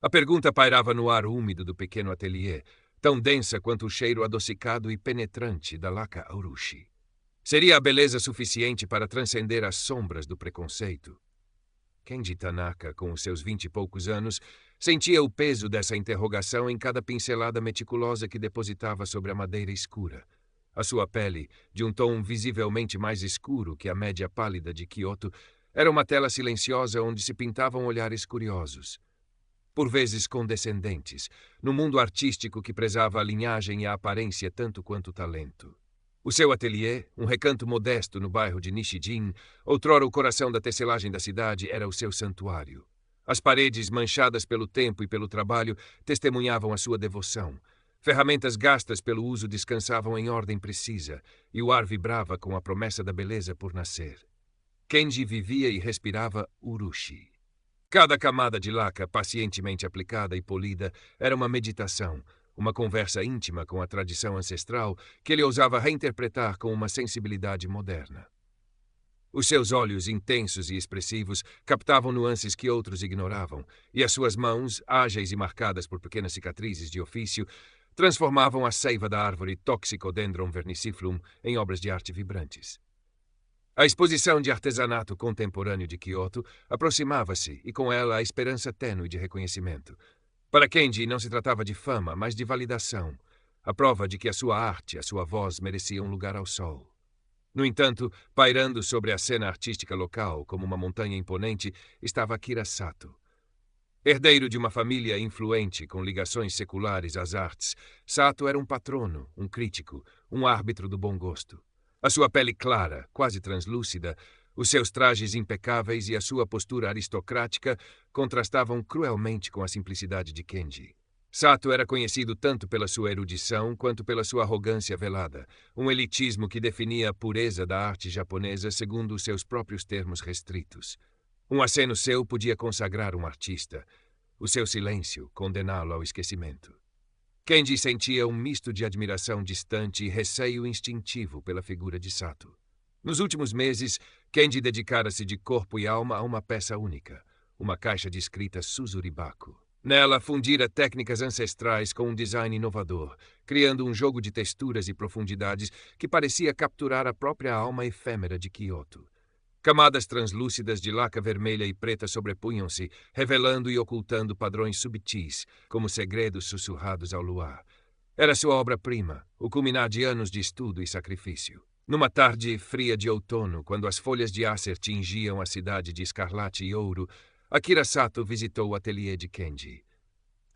A pergunta pairava no ar úmido do pequeno ateliê, tão densa quanto o cheiro adocicado e penetrante da laca Urushi. Seria a beleza suficiente para transcender as sombras do preconceito? Kenji Tanaka, com os seus 20 e poucos anos, sentia o peso dessa interrogação em cada pincelada meticulosa que depositava sobre a madeira escura. A sua pele, de um tom visivelmente mais escuro que a média pálida de Kyoto, era uma tela silenciosa onde se pintavam olhares curiosos, por vezes condescendentes, no mundo artístico que prezava a linhagem e a aparência tanto quanto o talento. O seu ateliê, um recanto modesto no bairro de Nishijin, outrora o coração da tecelagem da cidade, era o seu santuário. As paredes, manchadas pelo tempo e pelo trabalho, testemunhavam a sua devoção. Ferramentas gastas pelo uso descansavam em ordem precisa, e o ar vibrava com a promessa da beleza por nascer. Kenji vivia e respirava Urushi. Cada camada de laca, pacientemente aplicada e polida, era uma meditação, uma conversa íntima com a tradição ancestral que ele ousava reinterpretar com uma sensibilidade moderna. Os seus olhos intensos e expressivos captavam nuances que outros ignoravam, e as suas mãos, ágeis e marcadas por pequenas cicatrizes de ofício, transformavam a seiva da árvore Toxicodendron verniciflum em obras de arte vibrantes. A exposição de artesanato contemporâneo de Kyoto aproximava-se, e com ela a esperança tênue de reconhecimento. Para Kenji não se tratava de fama, mas de validação, a prova de que a sua arte, a sua voz mereciam lugar ao sol. No entanto, pairando sobre a cena artística local como uma montanha imponente, estava Akira Sato. Herdeiro de uma família influente com ligações seculares às artes, Sato era um patrono, um crítico, um árbitro do bom gosto. A sua pele clara, quase translúcida, os seus trajes impecáveis e a sua postura aristocrática contrastavam cruelmente com a simplicidade de Kenji. Sato era conhecido tanto pela sua erudição quanto pela sua arrogância velada, um elitismo que definia a pureza da arte japonesa segundo os seus próprios termos restritos. Um aceno seu podia consagrar um artista, o seu silêncio condená-lo ao esquecimento. Kenji sentia um misto de admiração distante e receio instintivo pela figura de Sato. Nos últimos meses, Kenji dedicara-se de corpo e alma a uma peça única, uma caixa de escrita Suzuribaku. Nela, fundira técnicas ancestrais com um design inovador, criando um jogo de texturas e profundidades que parecia capturar a própria alma efêmera de Kyoto. Camadas translúcidas de laca vermelha e preta sobrepunham-se, revelando e ocultando padrões subtis, como segredos sussurrados ao luar. Era sua obra-prima, o culminar de anos de estudo e sacrifício. Numa tarde fria de outono, quando as folhas de Acer tingiam a cidade de escarlate e ouro, Akira Sato visitou o ateliê de Kenji.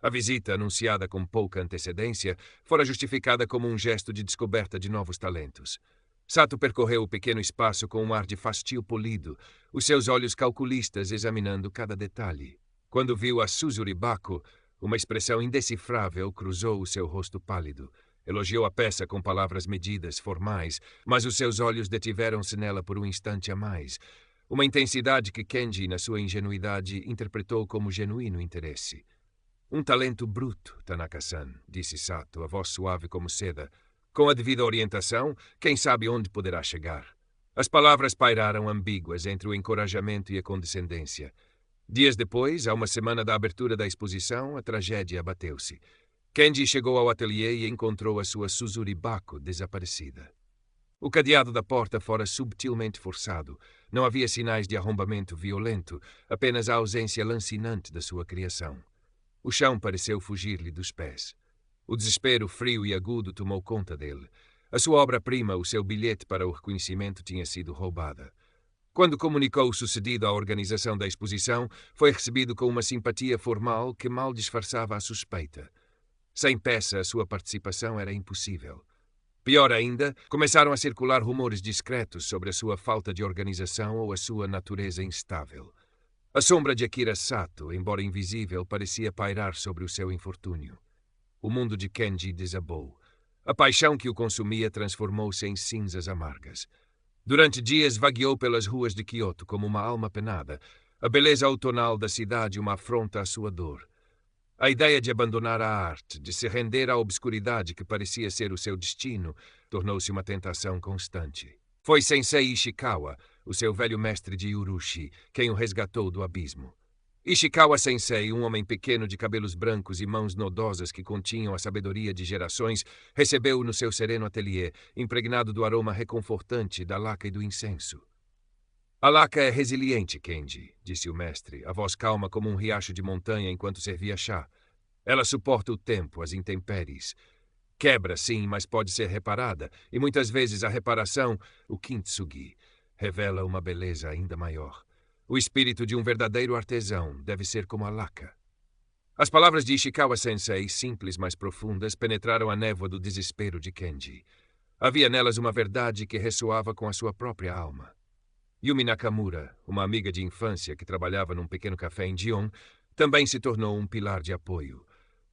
A visita, anunciada com pouca antecedência, fora justificada como um gesto de descoberta de novos talentos. Sato percorreu o pequeno espaço com um ar de fastio polido, os seus olhos calculistas examinando cada detalhe. Quando viu a Suzuribaku, uma expressão indecifrável cruzou o seu rosto pálido. Elogiou a peça com palavras medidas, formais, mas os seus olhos detiveram-se nela por um instante a mais. Uma intensidade que Kenji, na sua ingenuidade, interpretou como genuíno interesse. Um talento bruto, Tanaka-san, disse Sato, a voz suave como seda. Com a devida orientação, quem sabe onde poderá chegar. As palavras pairaram ambíguas entre o encorajamento e a condescendência. Dias depois, a uma semana da abertura da exposição, a tragédia abateu-se. Kenji chegou ao ateliê e encontrou a sua Suzuribaku desaparecida. O cadeado da porta fora subtilmente forçado. Não havia sinais de arrombamento violento, apenas a ausência lancinante da sua criação. O chão pareceu fugir-lhe dos pés. O desespero frio e agudo tomou conta dele. A sua obra-prima, o seu bilhete para o reconhecimento, tinha sido roubada. Quando comunicou o sucedido à organização da exposição, foi recebido com uma simpatia formal que mal disfarçava a suspeita. Sem peça, a sua participação era impossível. Pior ainda, começaram a circular rumores discretos sobre a sua falta de organização ou a sua natureza instável. A sombra de Akira Sato, embora invisível, parecia pairar sobre o seu infortúnio. O mundo de Kenji desabou. A paixão que o consumia transformou-se em cinzas amargas. Durante dias vagueou pelas ruas de Kyoto como uma alma penada, a beleza outonal da cidade uma afronta à sua dor. A ideia de abandonar a arte, de se render à obscuridade que parecia ser o seu destino, tornou-se uma tentação constante. Foi Sensei Ishikawa, o seu velho mestre de Urushi, quem o resgatou do abismo. Ishikawa-sensei, um homem pequeno de cabelos brancos e mãos nodosas que continham a sabedoria de gerações, recebeu-o no seu sereno ateliê, impregnado do aroma reconfortante da laca e do incenso. A laca é resiliente, Kenji, disse o mestre, a voz calma como um riacho de montanha enquanto servia chá. Ela suporta o tempo, as intempéries. Quebra, sim, mas pode ser reparada, e muitas vezes a reparação, o kintsugi, revela uma beleza ainda maior. O espírito de um verdadeiro artesão deve ser como a laca. As palavras de Ishikawa-sensei, simples, mas profundas, penetraram a névoa do desespero de Kenji. Havia nelas uma verdade que ressoava com a sua própria alma. Yumi Nakamura, uma amiga de infância que trabalhava num pequeno café em Gion, também se tornou um pilar de apoio.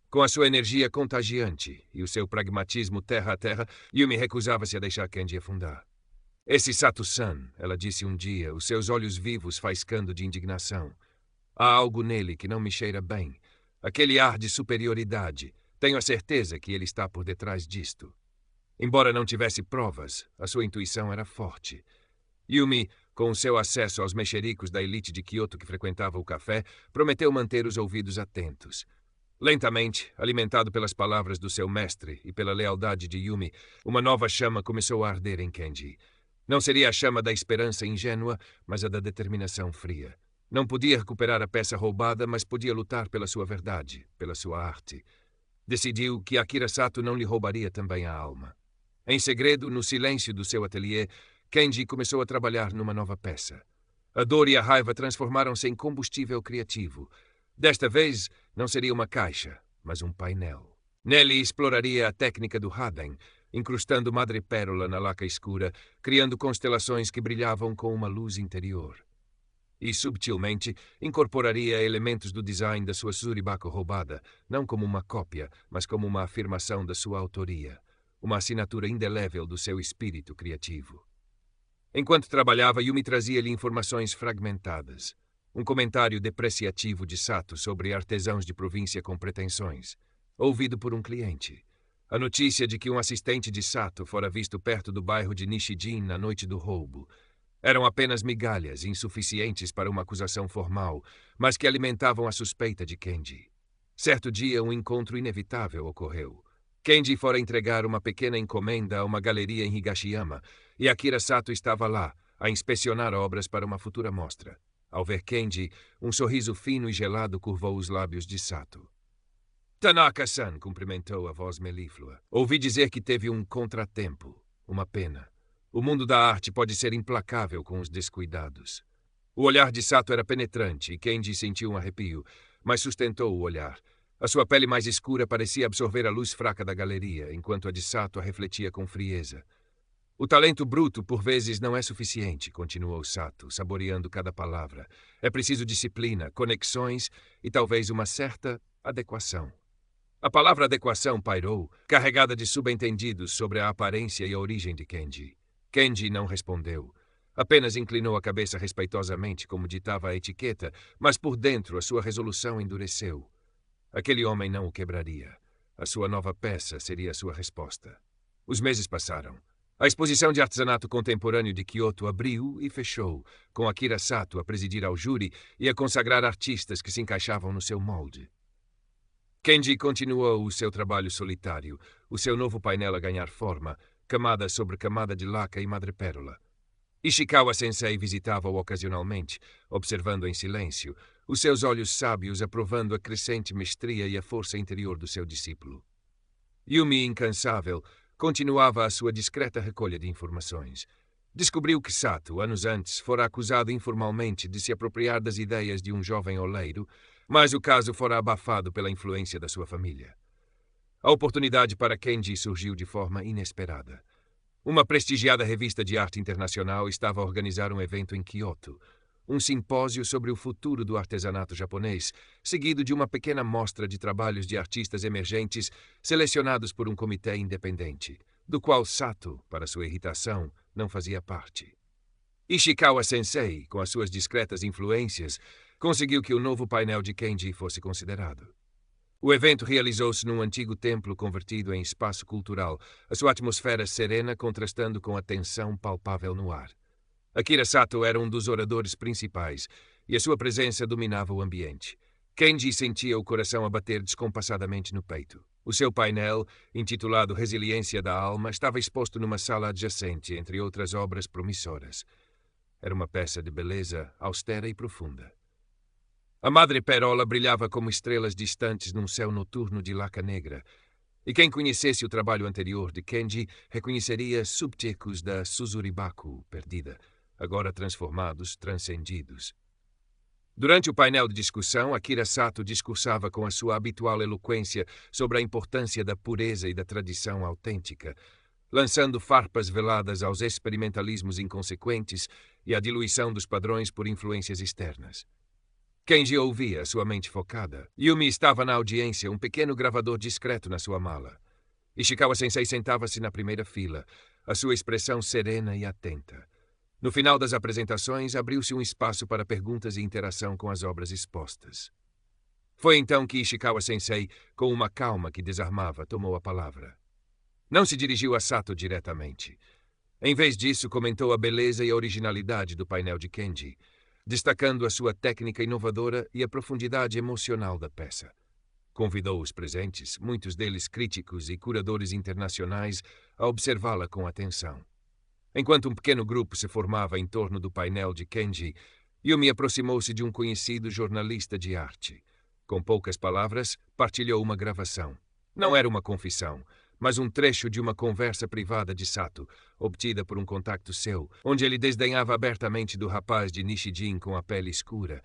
Com a sua energia contagiante e o seu pragmatismo terra a terra, Yumi recusava-se a deixar Kenji afundar. Esse Sato-san, ela disse um dia, os seus olhos vivos faiscando de indignação. Há algo nele que não me cheira bem. Aquele ar de superioridade. Tenho a certeza que ele está por detrás disto. Embora não tivesse provas, a sua intuição era forte. Yumi, com o seu acesso aos mexericos da elite de Kyoto que frequentava o café, prometeu manter os ouvidos atentos. Lentamente, alimentado pelas palavras do seu mestre e pela lealdade de Yumi, uma nova chama começou a arder em Kenji. Não seria a chama da esperança ingênua, mas a da determinação fria. Não podia recuperar a peça roubada, mas podia lutar pela sua verdade, pela sua arte. Decidiu que Akira Sato não lhe roubaria também a alma. Em segredo, no silêncio do seu ateliê, Kenji começou a trabalhar numa nova peça. A dor e a raiva transformaram-se em combustível criativo. Desta vez, não seria uma caixa, mas um painel. Nele exploraria a técnica do Haden, incrustando madrepérola na laca escura, criando constelações que brilhavam com uma luz interior. E, subtilmente, incorporaria elementos do design da sua Suribako roubada, não como uma cópia, mas como uma afirmação da sua autoria, uma assinatura indelével do seu espírito criativo. Enquanto trabalhava, Yumi trazia-lhe informações fragmentadas. Um comentário depreciativo de Sato sobre artesãos de província com pretensões, ouvido por um cliente. A notícia de que um assistente de Sato fora visto perto do bairro de Nishijin na noite do roubo. Eram apenas migalhas, insuficientes para uma acusação formal, mas que alimentavam a suspeita de Kenji. Certo dia, um encontro inevitável ocorreu. Kenji fora entregar uma pequena encomenda a uma galeria em Higashiyama, e Akira Sato estava lá, a inspecionar obras para uma futura mostra. Ao ver Kenji, um sorriso fino e gelado curvou os lábios de Sato. Tanaka-san, cumprimentou a voz melíflua. Ouvi dizer que teve um contratempo. Uma pena. O mundo da arte pode ser implacável com os descuidados. O olhar de Sato era penetrante e Kenji sentiu um arrepio, mas sustentou o olhar. A sua pele mais escura parecia absorver a luz fraca da galeria, enquanto a de Sato a refletia com frieza. O talento bruto, por vezes, não é suficiente, continuou Sato, saboreando cada palavra. É preciso disciplina, conexões e talvez uma certa adequação. A palavra adequação pairou, carregada de subentendidos sobre a aparência e a origem de Kenji. Kenji não respondeu. Apenas inclinou a cabeça respeitosamente, como ditava a etiqueta, mas por dentro a sua resolução endureceu. Aquele homem não o quebraria. A sua nova peça seria a sua resposta. Os meses passaram. A exposição de artesanato contemporâneo de Kyoto abriu e fechou, com Akira Sato a presidir ao júri e a consagrar artistas que se encaixavam no seu molde. Kenji continuou o seu trabalho solitário, o seu novo painel a ganhar forma, camada sobre camada de laca e madrepérola. Ishikawa-sensei visitava-o ocasionalmente, observando em silêncio, os seus olhos sábios aprovando a crescente mestria e a força interior do seu discípulo. Yumi, incansável, continuava a sua discreta recolha de informações. Descobriu que Sato, anos antes, fora acusado informalmente de se apropriar das ideias de um jovem oleiro, mas o caso fora abafado pela influência da sua família. A oportunidade para Kenji surgiu de forma inesperada. Uma prestigiada revista de arte internacional estava a organizar um evento em Kyoto, um simpósio sobre o futuro do artesanato japonês, seguido de uma pequena mostra de trabalhos de artistas emergentes selecionados por um comitê independente, do qual Sato, para sua irritação, não fazia parte. Ishikawa-sensei, com as suas discretas influências, conseguiu que o novo painel de Kenji fosse considerado. O evento realizou-se num antigo templo convertido em espaço cultural, a sua atmosfera serena contrastando com a tensão palpável no ar. Akira Sato era um dos oradores principais, e a sua presença dominava o ambiente. Kenji sentia o coração a bater descompassadamente no peito. O seu painel, intitulado Resiliência da Alma, estava exposto numa sala adjacente, entre outras obras promissoras. Era uma peça de beleza austera e profunda. A Madre Perola brilhava como estrelas distantes num céu noturno de laca negra, e quem conhecesse o trabalho anterior de Kenji reconheceria subtecos da Suzuribaku perdida, agora transformados, transcendidos. Durante o painel de discussão, Akira Sato discursava com a sua habitual eloquência sobre a importância da pureza e da tradição autêntica, lançando farpas veladas aos experimentalismos inconsequentes e à diluição dos padrões por influências externas. Kenji ouvia, sua mente focada. Yumi estava na audiência, um pequeno gravador discreto na sua mala. Ishikawa-sensei sentava-se na primeira fila, a sua expressão serena e atenta. No final das apresentações, abriu-se um espaço para perguntas e interação com as obras expostas. Foi então que Ishikawa-sensei, com uma calma que desarmava, tomou a palavra. Não se dirigiu a Sato diretamente. Em vez disso, comentou a beleza e a originalidade do painel de Kenji, destacando a sua técnica inovadora e a profundidade emocional da peça. Convidou os presentes, muitos deles críticos e curadores internacionais, a observá-la com atenção. Enquanto um pequeno grupo se formava em torno do painel de Kenji, Yumi aproximou-se de um conhecido jornalista de arte. Com poucas palavras, partilhou uma gravação. Não era uma confissão, mas um trecho de uma conversa privada de Sato, obtida por um contacto seu, onde ele desdenhava abertamente do rapaz de Nishijin com a pele escura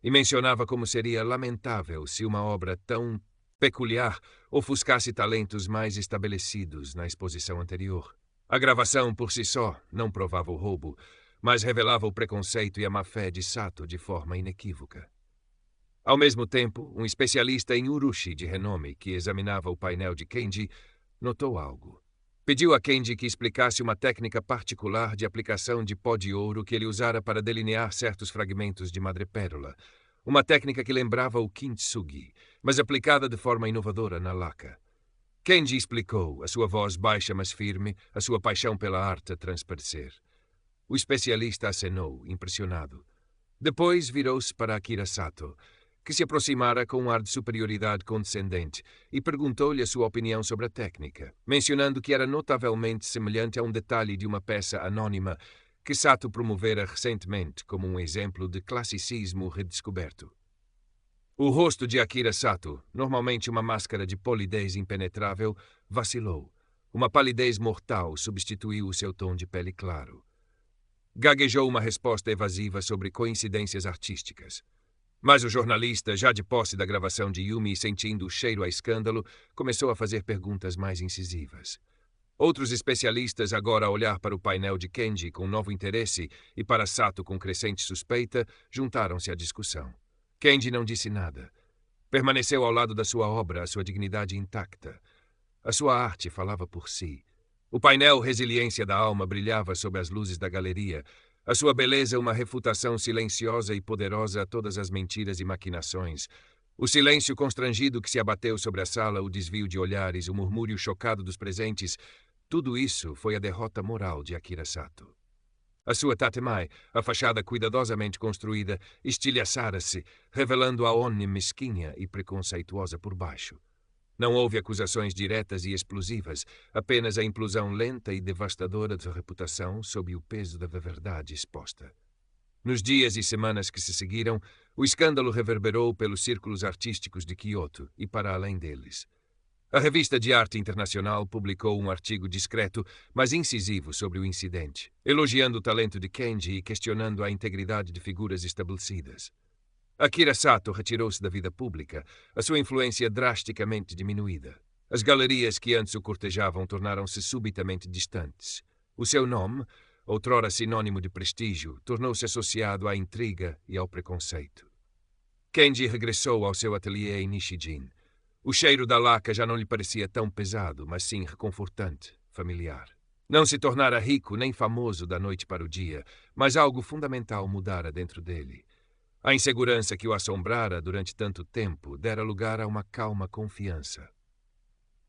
e mencionava como seria lamentável se uma obra tão peculiar ofuscasse talentos mais estabelecidos na exposição anterior. A gravação, por si só, não provava o roubo, mas revelava o preconceito e a má-fé de Sato de forma inequívoca. Ao mesmo tempo, um especialista em urushi de renome que examinava o painel de Kenji notou algo. Pediu a Kenji que explicasse uma técnica particular de aplicação de pó de ouro que ele usara para delinear certos fragmentos de madrepérola, uma técnica que lembrava o kintsugi, mas aplicada de forma inovadora na laca. Kenji explicou, a sua voz baixa mas firme, a sua paixão pela arte a transparecer. O especialista acenou, impressionado. Depois virou-se para Akira Sato, que se aproximara com um ar de superioridade condescendente, e perguntou-lhe a sua opinião sobre a técnica, mencionando que era notavelmente semelhante a um detalhe de uma peça anônima que Sato promovera recentemente como um exemplo de classicismo redescoberto. O rosto de Akira Sato, normalmente uma máscara de polidez impenetrável, vacilou. Uma palidez mortal substituiu o seu tom de pele claro. Gaguejou uma resposta evasiva sobre coincidências artísticas. Mas o jornalista, já de posse da gravação de Yumi e sentindo o cheiro a escândalo, começou a fazer perguntas mais incisivas. Outros especialistas, agora a olhar para o painel de Kenji com novo interesse e para Sato com crescente suspeita, juntaram-se à discussão. Kenji não disse nada. Permaneceu ao lado da sua obra, a sua dignidade intacta. A sua arte falava por si. O painel Resiliência da Alma brilhava sob as luzes da galeria, a sua beleza uma refutação silenciosa e poderosa a todas as mentiras e maquinações. O silêncio constrangido que se abateu sobre a sala, o desvio de olhares, o murmúrio chocado dos presentes, tudo isso foi a derrota moral de Akira Sato. A sua tatemai, a fachada cuidadosamente construída, estilhaçara-se, revelando a Oni mesquinha e preconceituosa por baixo. Não houve acusações diretas e explosivas, apenas a implosão lenta e devastadora de reputação sob o peso da verdade exposta. Nos dias e semanas que se seguiram, o escândalo reverberou pelos círculos artísticos de Kyoto e para além deles. A revista de arte internacional publicou um artigo discreto, mas incisivo sobre o incidente, elogiando o talento de Kenji e questionando a integridade de figuras estabelecidas. Akira Sato retirou-se da vida pública, a sua influência drasticamente diminuída. As galerias que antes o cortejavam tornaram-se subitamente distantes. O seu nome, outrora sinônimo de prestígio, tornou-se associado à intriga e ao preconceito. Kenji regressou ao seu ateliê em Nishijin. O cheiro da laca já não lhe parecia tão pesado, mas sim reconfortante, familiar. Não se tornara rico nem famoso da noite para o dia, mas algo fundamental mudara dentro dele. A insegurança que o assombrara durante tanto tempo dera lugar a uma calma confiança.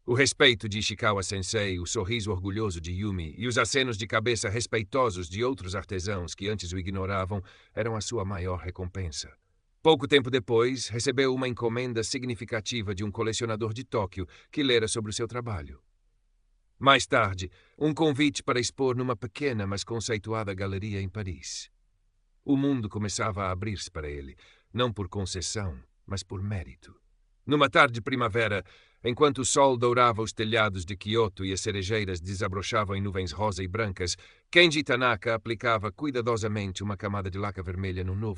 O respeito de Ishikawa-sensei, o sorriso orgulhoso de Yumi e os acenos de cabeça respeitosos de outros artesãos que antes o ignoravam eram a sua maior recompensa. Pouco tempo depois, recebeu uma encomenda significativa de um colecionador de Tóquio que lera sobre o seu trabalho. Mais tarde, um convite para expor numa pequena, mas conceituada galeria em Paris. O mundo começava a abrir-se para ele, não por concessão, mas por mérito. Numa tarde de primavera, enquanto o sol dourava os telhados de Kyoto e as cerejeiras desabrochavam em nuvens rosa e brancas, Kenji Tanaka aplicava cuidadosamente uma camada de laca vermelha no novo